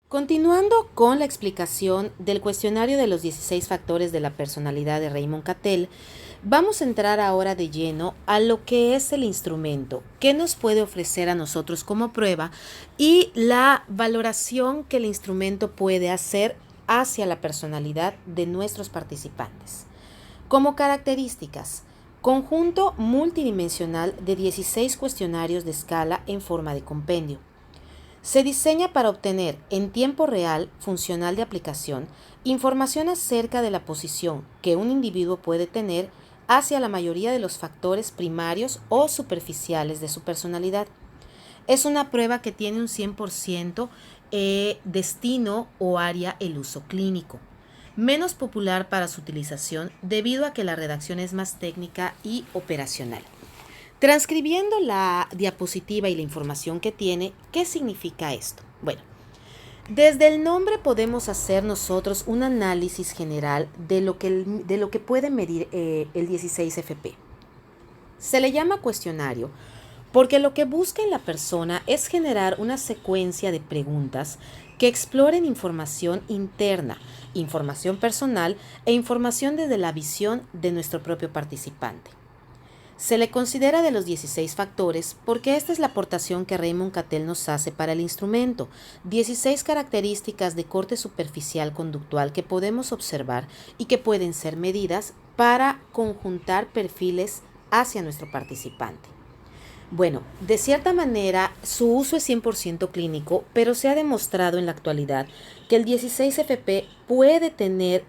Continuando con la explicación del cuestionario de los 16 factores de la personalidad de Raymond Cattell, vamos a entrar ahora de lleno a lo que es el instrumento, qué nos puede ofrecer a nosotros como prueba y la valoración que el instrumento puede hacer hacia la personalidad de nuestros participantes. Como características, conjunto multidimensional de 16 cuestionarios de escala en forma de compendio. Se diseña para obtener en tiempo real, funcional de aplicación, información acerca de la posición que un individuo puede tener hacia la mayoría de los factores primarios o superficiales de su personalidad. Es una prueba que tiene un 100% destino o área el uso clínico. Menos popular para su utilización debido a que la redacción es más técnica y operacional. Transcribiendo la diapositiva y la información que tiene, ¿qué significa esto? Bueno, desde el nombre podemos hacer nosotros un análisis general de lo que puede medir el 16FP. Se le llama cuestionario porque lo que busca en la persona es generar una secuencia de preguntas que exploren información interna, información personal e información desde la visión de nuestro propio participante. Se le considera de los 16 factores porque esta es la aportación que Raymond Cattell nos hace para el instrumento, 16 características de corte superficial conductual que podemos observar y que pueden ser medidas para conjuntar perfiles hacia nuestro participante. Bueno, de cierta manera su uso es 100% clínico, pero se ha demostrado en la actualidad que el 16FP puede tener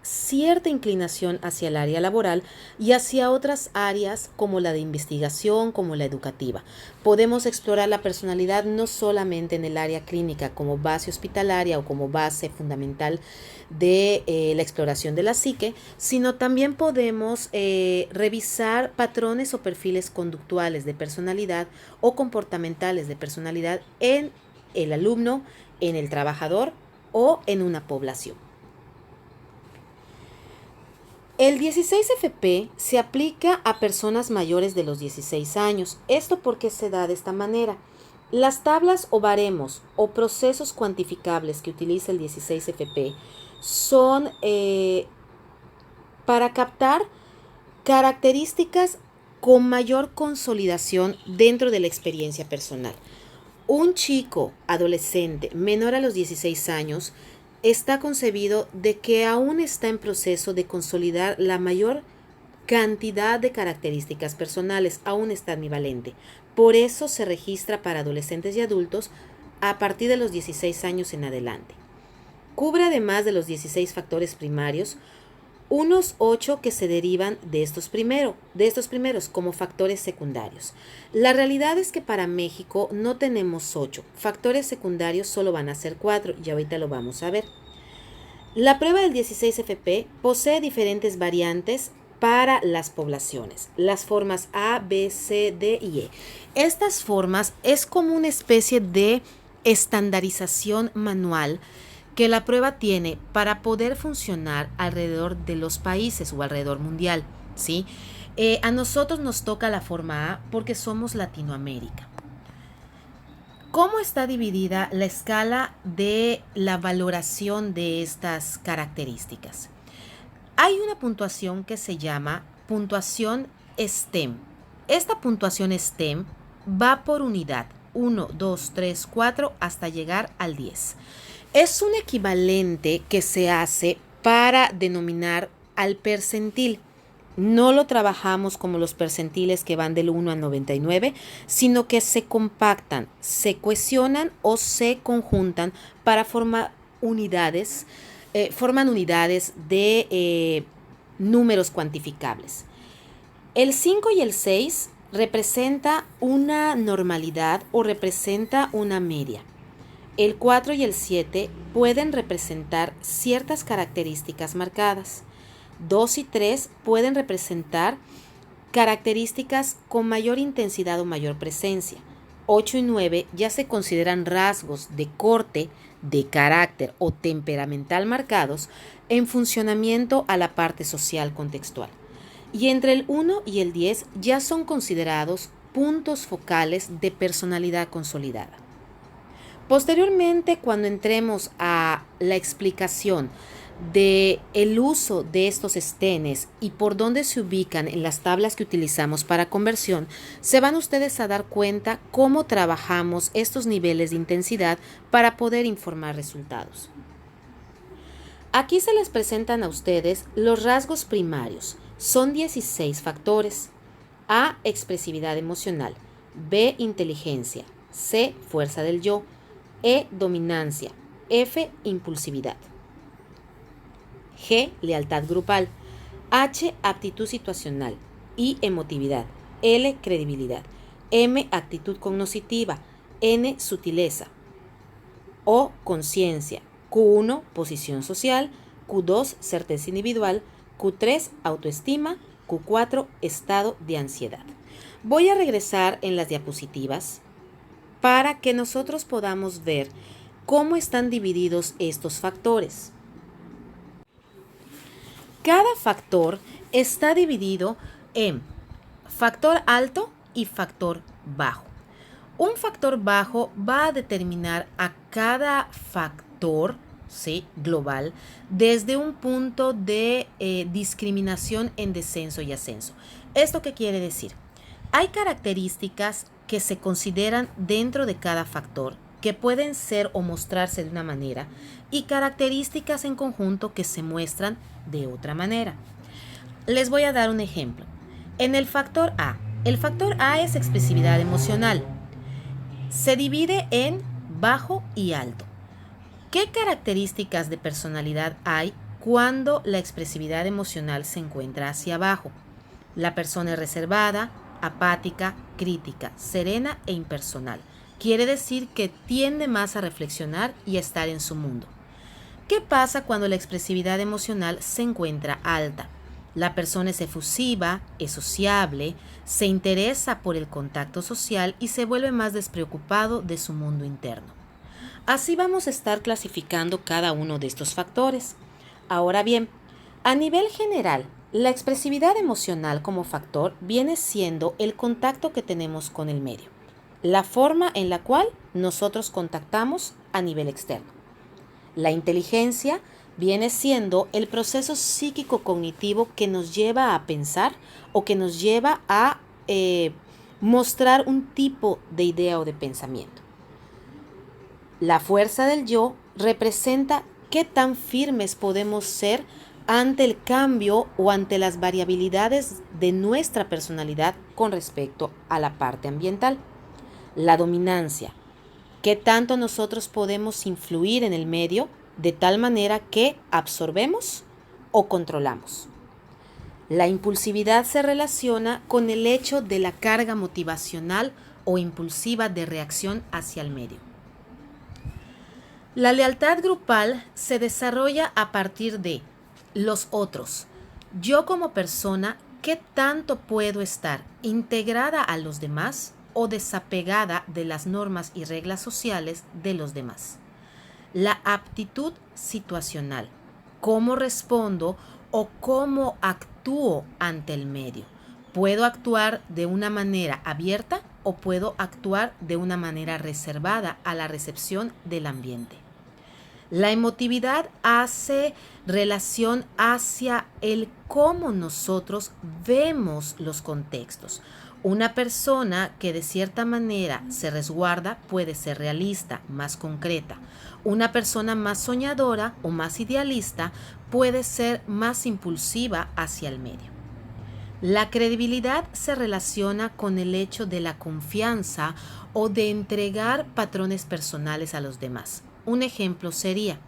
cierta inclinación hacia el área laboral y hacia otras áreas como la de investigación, como la educativa. Podemos explorar la personalidad no solamente en el área clínica como base hospitalaria o como base fundamental de la exploración de la psique, sino también podemos revisar patrones o perfiles conductuales de personalidad o comportamentales de personalidad en el alumno, en el trabajador o en una población. El 16FP se aplica a personas mayores de los 16 años. ¿Esto por qué se da de esta manera? Las tablas o baremos o procesos cuantificables que utiliza el 16FP son para captar características con mayor consolidación dentro de la experiencia personal. Un chico adolescente menor a los 16 años está concebido de que aún está en proceso de consolidar la mayor cantidad de características personales, aún está ambivalente. Por eso se registra para adolescentes y adultos a partir de los 16 años en adelante. Cubre además de los 16 factores primarios, unos 8 que se derivan de estos primeros como factores secundarios. La realidad es que para México no tenemos 8. Factores secundarios solo van a ser 4 y ahorita lo vamos a ver. La prueba del 16FP posee diferentes variantes para las poblaciones, las formas A, B, C, D y E. Estas formas es como una especie de estandarización manual que la prueba tiene para poder funcionar alrededor de los países o alrededor mundial, ¿sí? A nosotros nos toca la forma A porque somos Latinoamérica. ¿Cómo está dividida la escala de la valoración de estas características? Hay una puntuación que se llama puntuación STEM. Esta puntuación STEM va por unidad, 1, 2, 3, 4 hasta llegar al 10. Es un equivalente que se hace para denominar al percentil. No lo trabajamos como los percentiles que van del 1 al 99, sino que se compactan, se cohesionan o se conjuntan para formar unidades, forman unidades de números cuantificables. El 5 y el 6 representa una normalidad o representa una media. El 4 y el 7 pueden representar ciertas características marcadas. 2 y 3 pueden representar características con mayor intensidad o mayor presencia. 8 y 9 ya se consideran rasgos de corte, de carácter o temperamental marcados en funcionamiento a la parte social contextual. Y entre el 1 y el 10 ya son considerados puntos focales de personalidad consolidada. Posteriormente, cuando entremos a la explicación de el uso de estos estenes y por dónde se ubican en las tablas que utilizamos para conversión, se van ustedes a dar cuenta cómo trabajamos estos niveles de intensidad para poder informar resultados. Aquí se les presentan a ustedes los rasgos primarios. Son 16 factores. A, expresividad emocional. B, inteligencia. C, fuerza del yo. E, dominancia. F, impulsividad. G, lealtad grupal. H, aptitud situacional. I, emotividad. L, credibilidad. M, actitud cognoscitiva. N, sutileza. O, conciencia. Q1, posición social. Q2, certeza individual. Q3, autoestima. Q4, estado de ansiedad. Voy a regresar en las diapositivas para que nosotros podamos ver cómo están divididos estos factores. Cada factor está dividido en factor alto y factor bajo. Un factor bajo va a determinar a cada factor, ¿sí?, global desde un punto de discriminación en descenso y ascenso. ¿Esto qué quiere decir? Hay características que se consideran dentro de cada factor que pueden ser o mostrarse de una manera y características en conjunto que se muestran de otra manera. Les voy a dar un ejemplo. En el factor A es expresividad emocional. Se divide en bajo y alto. ¿Qué características de personalidad hay cuando la expresividad emocional se encuentra hacia abajo? La persona es reservada, apática, crítica, serena e impersonal. Quiere decir que tiende más a reflexionar y a estar en su mundo. ¿Qué pasa cuando la expresividad emocional se encuentra alta? La persona es efusiva, es sociable, se interesa por el contacto social y se vuelve más despreocupado de su mundo interno. Así vamos a estar clasificando cada uno de estos factores. Ahora bien, a nivel general, la expresividad emocional como factor viene siendo el contacto que tenemos con el medio, la forma en la cual nosotros contactamos a nivel externo. La inteligencia viene siendo el proceso psíquico-cognitivo que nos lleva a pensar o que nos lleva a mostrar un tipo de idea o de pensamiento. La fuerza del yo representa qué tan firmes podemos ser ante el cambio o ante las variabilidades de nuestra personalidad con respecto a la parte ambiental. La dominancia, qué tanto nosotros podemos influir en el medio de tal manera que absorbemos o controlamos. La impulsividad se relaciona con el hecho de la carga motivacional o impulsiva de reacción hacia el medio. La lealtad grupal se desarrolla a partir de los otros. Yo como persona, ¿qué tanto puedo estar integrada a los demás o desapegada de las normas y reglas sociales de los demás? La aptitud situacional. ¿Cómo respondo o cómo actúo ante el medio? ¿Puedo actuar de una manera abierta o puedo actuar de una manera reservada a la recepción del ambiente? La emotividad hace relación hacia el cómo nosotros vemos los contextos. Una persona que de cierta manera se resguarda puede ser realista, más concreta. Una persona más soñadora o más idealista puede ser más impulsiva hacia el medio. La credibilidad se relaciona con el hecho de la confianza o de entregar patrones personales a los demás. Un ejemplo sería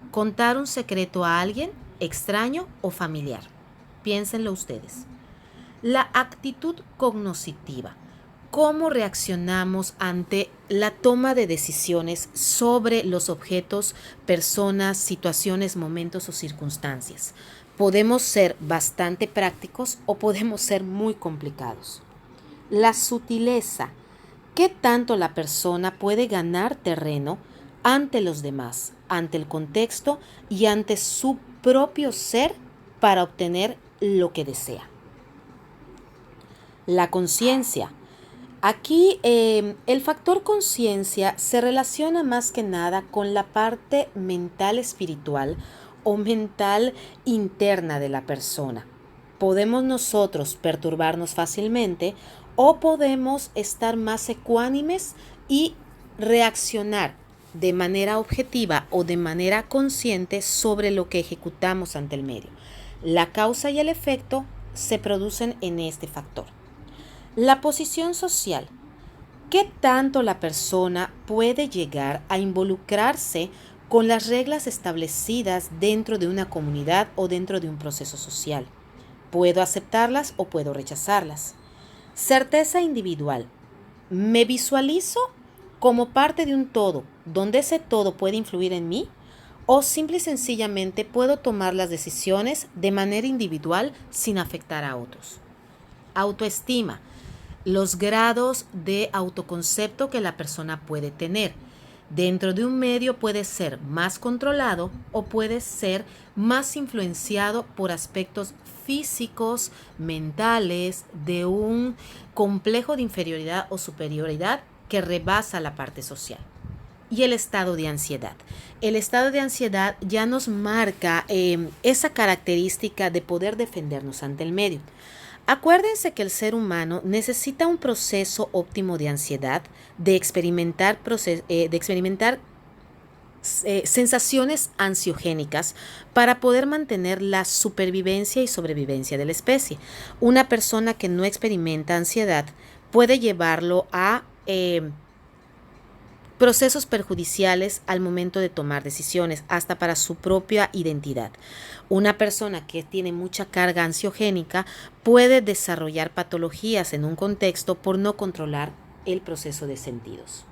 contar un secreto a alguien extraño o familiar. Piénsenlo ustedes. La actitud cognoscitiva. ¿Cómo reaccionamos ante la toma de decisiones sobre los objetos, personas, situaciones, momentos o circunstancias? Podemos ser bastante prácticos o podemos ser muy complicados. La sutileza. ¿Qué tanto la persona puede ganar terreno ante los demás, ante el contexto y ante su propio ser para obtener lo que desea? La conciencia. Aquí el factor conciencia se relaciona más que nada con la parte mental espiritual o mental interna de la persona. Podemos nosotros perturbarnos fácilmente o podemos estar más ecuánimes y reaccionar de manera objetiva o de manera consciente sobre lo que ejecutamos ante el medio. La causa y el efecto se producen en este factor. La posición social. ¿Qué tanto la persona puede llegar a involucrarse con las reglas establecidas dentro de una comunidad o dentro de un proceso social? ¿Puedo aceptarlas o puedo rechazarlas? Certeza individual. ¿Me visualizo como parte de un todo, donde ese todo puede influir en mí? ¿O simple y sencillamente puedo tomar las decisiones de manera individual sin afectar a otros? Autoestima. Los grados de autoconcepto que la persona puede tener. Dentro de un medio puede ser más controlado o puede ser más influenciado por aspectos físicos, mentales, de un complejo de inferioridad o superioridad que rebasa la parte social. Y el estado de ansiedad. El estado de ansiedad ya nos marca esa característica de poder defendernos ante el medio. Acuérdense que el ser humano necesita un proceso óptimo de ansiedad, de experimentar sensaciones ansiogénicas para poder mantener la supervivencia y sobrevivencia de la especie. Una persona que no experimenta ansiedad puede llevarlo a procesos perjudiciales al momento de tomar decisiones, hasta para su propia identidad. Una persona que tiene mucha carga ansiogénica puede desarrollar patologías en un contexto por no controlar el proceso de sentidos.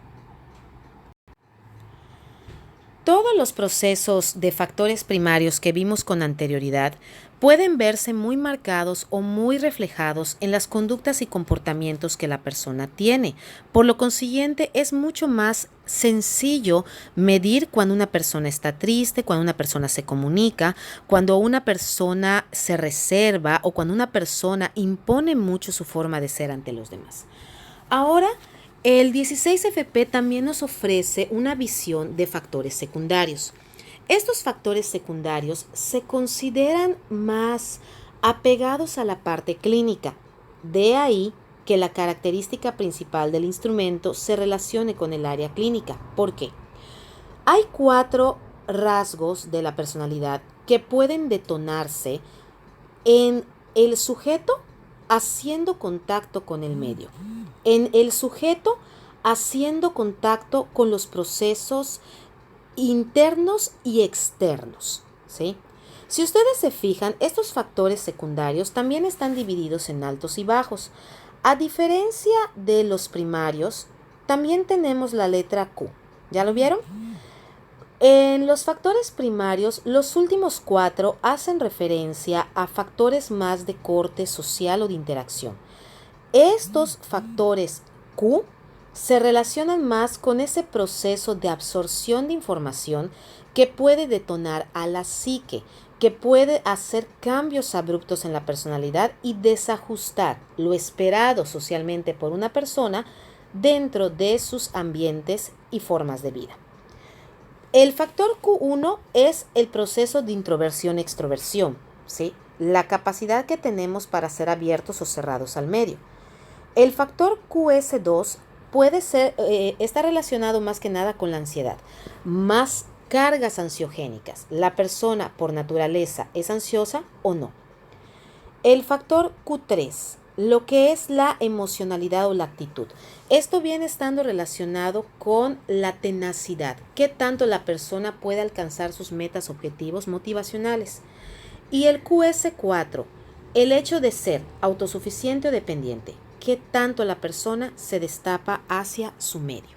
Todos los procesos de factores primarios que vimos con anterioridad pueden verse muy marcados o muy reflejados en las conductas y comportamientos que la persona tiene. Por lo consiguiente, es mucho más sencillo medir cuando una persona está triste, cuando una persona se comunica, cuando una persona se reserva o cuando una persona impone mucho su forma de ser ante los demás. Ahora, el 16FP también nos ofrece una visión de factores secundarios. Estos factores secundarios se consideran más apegados a la parte clínica. De ahí que la característica principal del instrumento se relacione con el área clínica. ¿Por qué? Hay 4 rasgos de la personalidad que pueden detonarse en el sujeto haciendo contacto con el medio, en el sujeto haciendo contacto con los procesos internos y externos, ¿sí? Si ustedes se fijan, estos factores secundarios también están divididos en altos y bajos. A diferencia de los primarios, también tenemos la letra Q. ¿Ya lo vieron? En los factores primarios, los últimos 4 hacen referencia a factores más de corte social o de interacción. Estos factores Q se relacionan más con ese proceso de absorción de información que puede detonar a la psique, que puede hacer cambios abruptos en la personalidad y desajustar lo esperado socialmente por una persona dentro de sus ambientes y formas de vida. El factor Q1 es el proceso de introversión-extroversión, ¿sí? La capacidad que tenemos para ser abiertos o cerrados al medio. El factor QS2 está relacionado más que nada con la ansiedad, más cargas ansiogénicas. ¿La persona por naturaleza es ansiosa o no? El factor Q3, lo que es la emocionalidad o la actitud. Esto viene estando relacionado con la tenacidad, qué tanto la persona puede alcanzar sus metas, objetivos motivacionales. Y el QS4, el hecho de ser autosuficiente o dependiente, qué tanto la persona se destapa hacia su medio.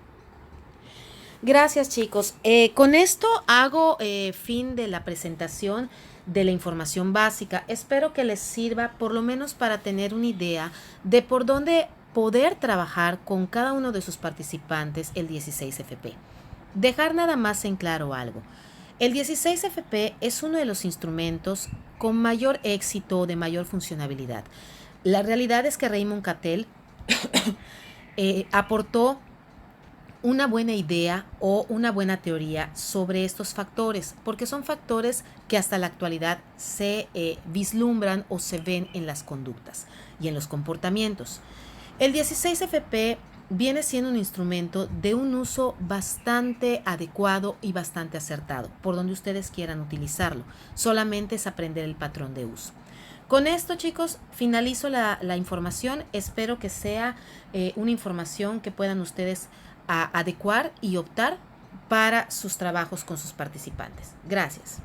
Gracias, chicos. Con esto hago fin de la presentación de la información básica. Espero que les sirva por lo menos para tener una idea de por dónde poder trabajar con cada uno de sus participantes el 16FP. Dejar nada más en claro algo. El 16FP es uno de los instrumentos con mayor éxito o de mayor funcionalidad. La realidad es que Raymond Cattell aportó una buena idea o una buena teoría sobre estos factores, porque son factores que hasta la actualidad se vislumbran o se ven en las conductas y en los comportamientos. El 16FP viene siendo un instrumento de un uso bastante adecuado y bastante acertado, por donde ustedes quieran utilizarlo. Solamente es aprender el patrón de uso. Con esto, chicos, finalizo la información. Espero que sea una información que puedan ustedes adecuar y optar para sus trabajos con sus participantes. Gracias.